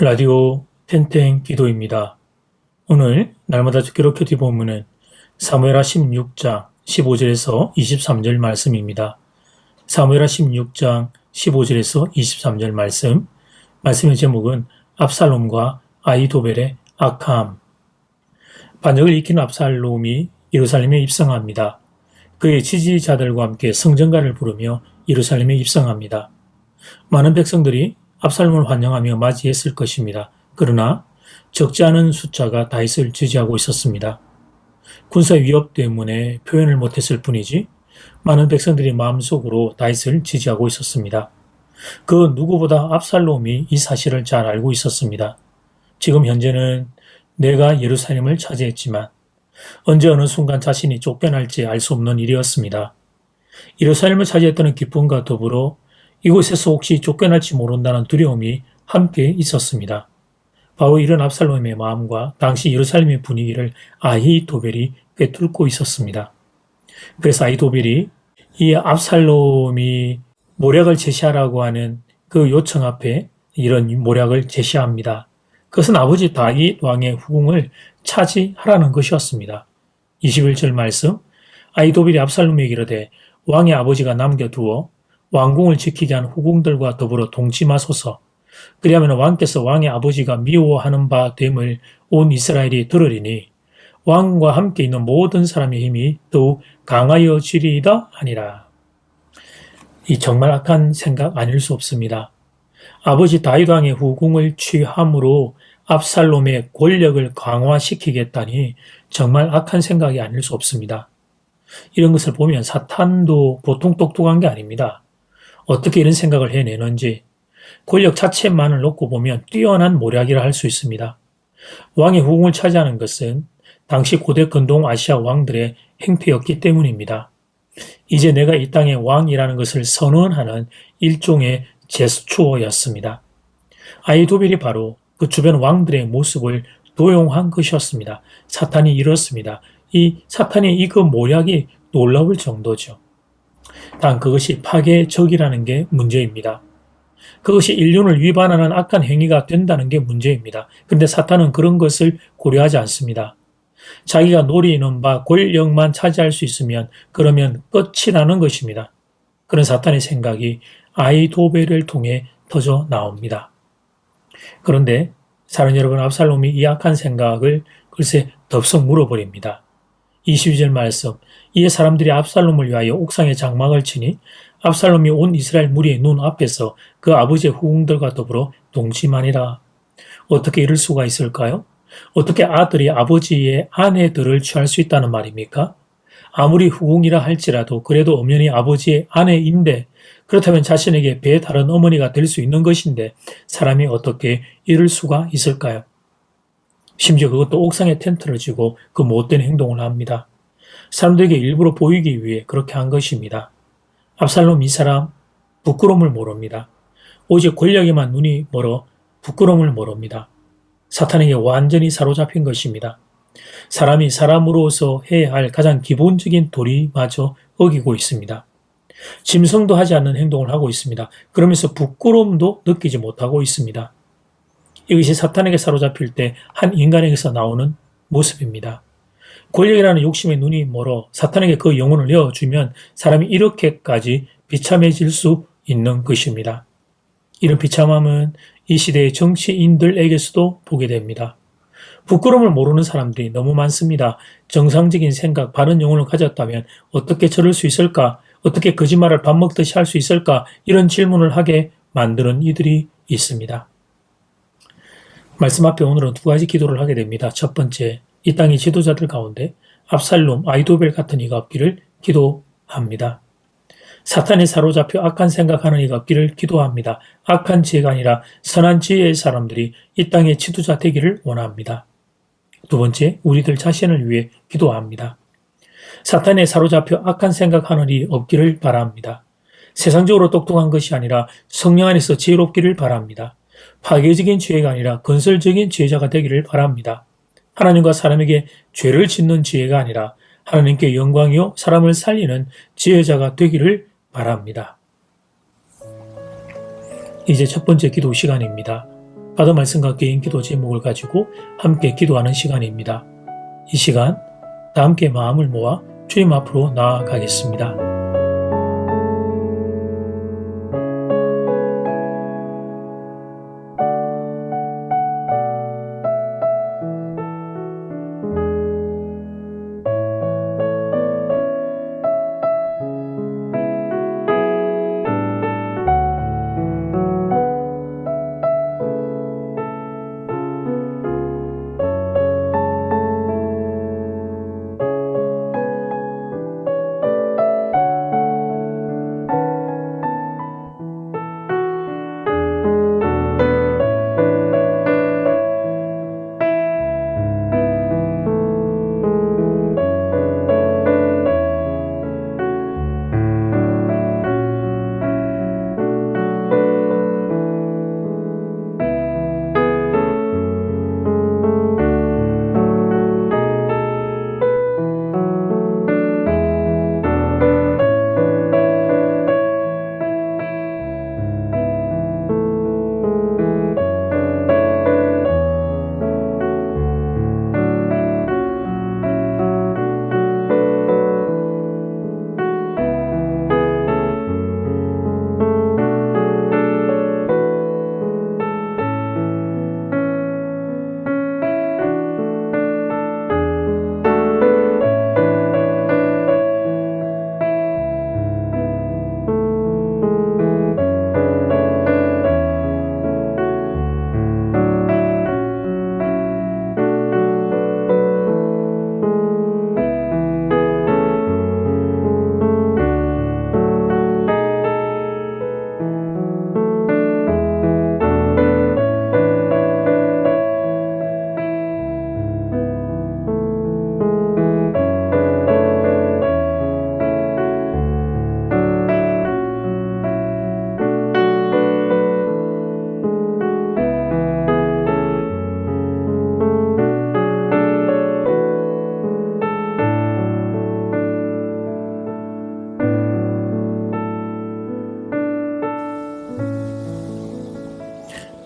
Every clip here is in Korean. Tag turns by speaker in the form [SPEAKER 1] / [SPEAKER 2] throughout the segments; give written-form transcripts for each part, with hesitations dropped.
[SPEAKER 1] 라디오 텐텐 기도입니다. 오늘 날마다 기록 큐티 본문은 사무엘하 16장 15절에서 23절 말씀입니다. 사무엘하 16장 15절에서 23절 말씀의 제목은 압살롬과 아히도벨의 악함. 반역을 일으킨 압살롬이 예루살렘에 입성합니다. 그의 지지자들과 함께 성전가를 부르며 예루살렘에 입성합니다. 많은 백성들이 압살롬을 환영하며 맞이했을 것입니다. 그러나 적지 않은 숫자가 다윗을 지지하고 있었습니다. 군사 위협 때문에 표현을 못했을 뿐이지 많은 백성들이 마음속으로 다윗을 지지하고 있었습니다. 그 누구보다 압살롬이 이 사실을 잘 알고 있었습니다. 지금 현재는 내가 예루살렘을 차지했지만 언제 어느 순간 자신이 쫓겨날지 알 수 없는 일이었습니다. 예루살렘을 차지했다는 기쁨과 더불어 이곳에서 혹시 쫓겨날지 모른다는 두려움이 함께 있었습니다. 바로 이런 압살롬의 마음과 당시 예루살렘의 분위기를 아히도벨이 꿰뚫고 있었습니다. 그래서 아히도벨이 이 압살롬이 모략을 제시하라고 하는 그 요청 앞에 이런 모략을 제시합니다. 그것은 아버지 다윗 왕의 후궁을 차지하라는 것이었습니다. 21절 말씀, 아히도벨이 압살롬에게 이르되 왕의 아버지가 남겨두어 왕궁을 지키게 한 후궁들과 더불어 동침하소서. 그리하면 왕께서 왕의 아버지가 미워하는 바 됨을 온 이스라엘이 들으리니 왕과 함께 있는 모든 사람의 힘이 더욱 강하여지리이다 하니라. 이 정말 악한 생각 아닐 수 없습니다. 아버지 다윗 왕의 후궁을 취함으로 압살롬의 권력을 강화시키겠다니 정말 악한 생각이 아닐 수 없습니다. 이런 것을 보면 사탄도 보통 똑똑한 게 아닙니다. 어떻게 이런 생각을 해내는지 권력 자체만을 놓고 보면 뛰어난 모략이라 할 수 있습니다. 왕의 후궁을 차지하는 것은 당시 고대 근동 아시아 왕들의 행태였기 때문입니다. 이제 내가 이 땅의 왕이라는 것을 선언하는 일종의 제스처였습니다. 아히도벨이 바로 그 주변 왕들의 모습을 도용한 것이었습니다. 사탄이 이렇습니다. 이 사탄의 이 그 모략이 놀라울 정도죠. 단 그것이 파괴적이라는 게 문제입니다. 그것이 인륜을 위반하는 악한 행위가 된다는 게 문제입니다. 그런데 사탄은 그런 것을 고려하지 않습니다. 자기가 노리는 바 권력만 차지할 수 있으면 그러면 끝이 나는 것입니다. 그런 사탄의 생각이 아히도벨을 통해 터져 나옵니다. 그런데 사랑 여러분, 압살롬이 이 악한 생각을 글쎄 덥석 물어버립니다. 22절 말씀, 이에 사람들이 압살롬을 위하여 옥상에 장막을 치니 압살롬이 온 이스라엘 무리의 눈 앞에서 그 아버지의 후궁들과 더불어 동침하니라. 어떻게 이럴 수가 있을까요? 어떻게 아들이 아버지의 아내들을 취할 수 있다는 말입니까? 아무리 후궁이라 할지라도 그래도 엄연히 아버지의 아내인데 그렇다면 자신에게 배 다른 어머니가 될 수 있는 것인데 사람이 어떻게 이럴 수가 있을까요? 심지어 그것도 옥상에 텐트를 지고 그 못된 행동을 합니다. 사람들에게 일부러 보이기 위해 그렇게 한 것입니다. 압살롬 이 사람 부끄러움을 모릅니다. 오직 권력에만 눈이 멀어 부끄러움을 모릅니다. 사탄에게 완전히 사로잡힌 것입니다. 사람이 사람으로서 해야 할 가장 기본적인 도리마저 어기고 있습니다. 짐승도 하지 않는 행동을 하고 있습니다. 그러면서 부끄러움도 느끼지 못하고 있습니다. 이것이 사탄에게 사로잡힐 때 한 인간에게서 나오는 모습입니다. 권력이라는 욕심의 눈이 멀어 사탄에게 그 영혼을 내어주면 사람이 이렇게까지 비참해질 수 있는 것입니다. 이런 비참함은 이 시대의 정치인들에게서도 보게 됩니다. 부끄러움을 모르는 사람들이 너무 많습니다. 정상적인 생각, 바른 영혼을 가졌다면 어떻게 저럴 수 있을까? 어떻게 거짓말을 밥 먹듯이 할 수 있을까? 이런 질문을 하게 만드는 이들이 있습니다. 말씀 앞에 오늘은 두 가지 기도를 하게 됩니다. 첫 번째, 이 땅의 지도자들 가운데 압살롬, 아히도벨 같은 이가 없기를 기도합니다. 사탄에 사로잡혀 악한 생각하는 이가 없기를 기도합니다. 악한 지혜가 아니라 선한 지혜의 사람들이 이 땅의 지도자 되기를 원합니다. 두 번째, 우리들 자신을 위해 기도합니다. 사탄에 사로잡혀 악한 생각하는 이 없기를 바랍니다. 세상적으로 똑똑한 것이 아니라 성령 안에서 지혜롭기를 바랍니다. 파괴적인 지혜가 아니라 건설적인 지혜자가 되기를 바랍니다. 하나님과 사람에게 죄를 짓는 지혜가 아니라 하나님께 영광이요 사람을 살리는 지혜자가 되기를 바랍니다. 이제 첫 번째 기도 시간입니다. 받은 말씀과 개인 기도 제목을 가지고 함께 기도하는 시간입니다. 이 시간 다 함께 마음을 모아 주님 앞으로 나아가겠습니다.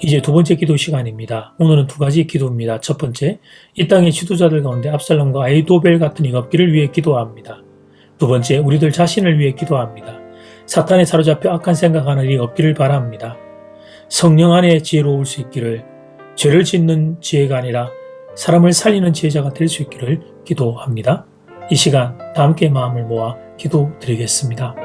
[SPEAKER 1] 이제 두 번째 기도 시간입니다. 오늘은 두 가지 기도입니다. 첫 번째, 이 땅의 지도자들 가운데 압살롬과 아히도벨 같은 이가 없기를 위해 기도합니다. 두 번째, 우리들 자신을 위해 기도합니다. 사탄에 사로잡혀 악한 생각하는 일이 없기를 바랍니다. 성령 안에 지혜로울 수 있기를, 죄를 짓는 지혜가 아니라 사람을 살리는 지혜자가 될 수 있기를 기도합니다. 이 시간 다 함께 마음을 모아 기도드리겠습니다.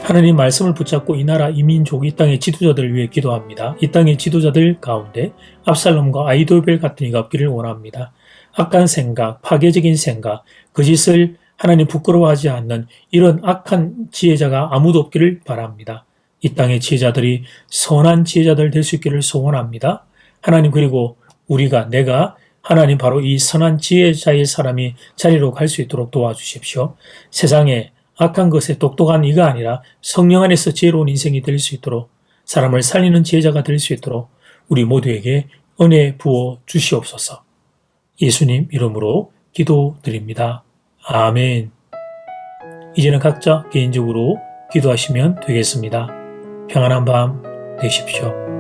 [SPEAKER 1] 하나님 말씀을 붙잡고 이 나라 이 민족 이 땅의 지도자들을 위해 기도합니다. 이 땅의 지도자들 가운데 압살롬과 아히도벨 같은 이가 없기를 원합니다. 악한 생각, 파괴적인 생각, 그 짓을 하나님 부끄러워하지 않는 이런 악한 지혜자가 아무도 없기를 바랍니다. 이 땅의 지혜자들이 선한 지혜자들 될 수 있기를 소원합니다. 하나님, 그리고 내가 하나님 바로 이 선한 지혜자의 사람이 자리로 갈 수 있도록 도와주십시오. 세상에 악한 것에 똑똑한 이가 아니라 성령 안에서 지혜로운 인생이 될 수 있도록, 사람을 살리는 지혜자가 될 수 있도록 우리 모두에게 은혜 부어 주시옵소서. 예수님 이름으로 기도드립니다. 아멘. 이제는 각자 개인적으로 기도하시면 되겠습니다. 평안한 밤 되십시오.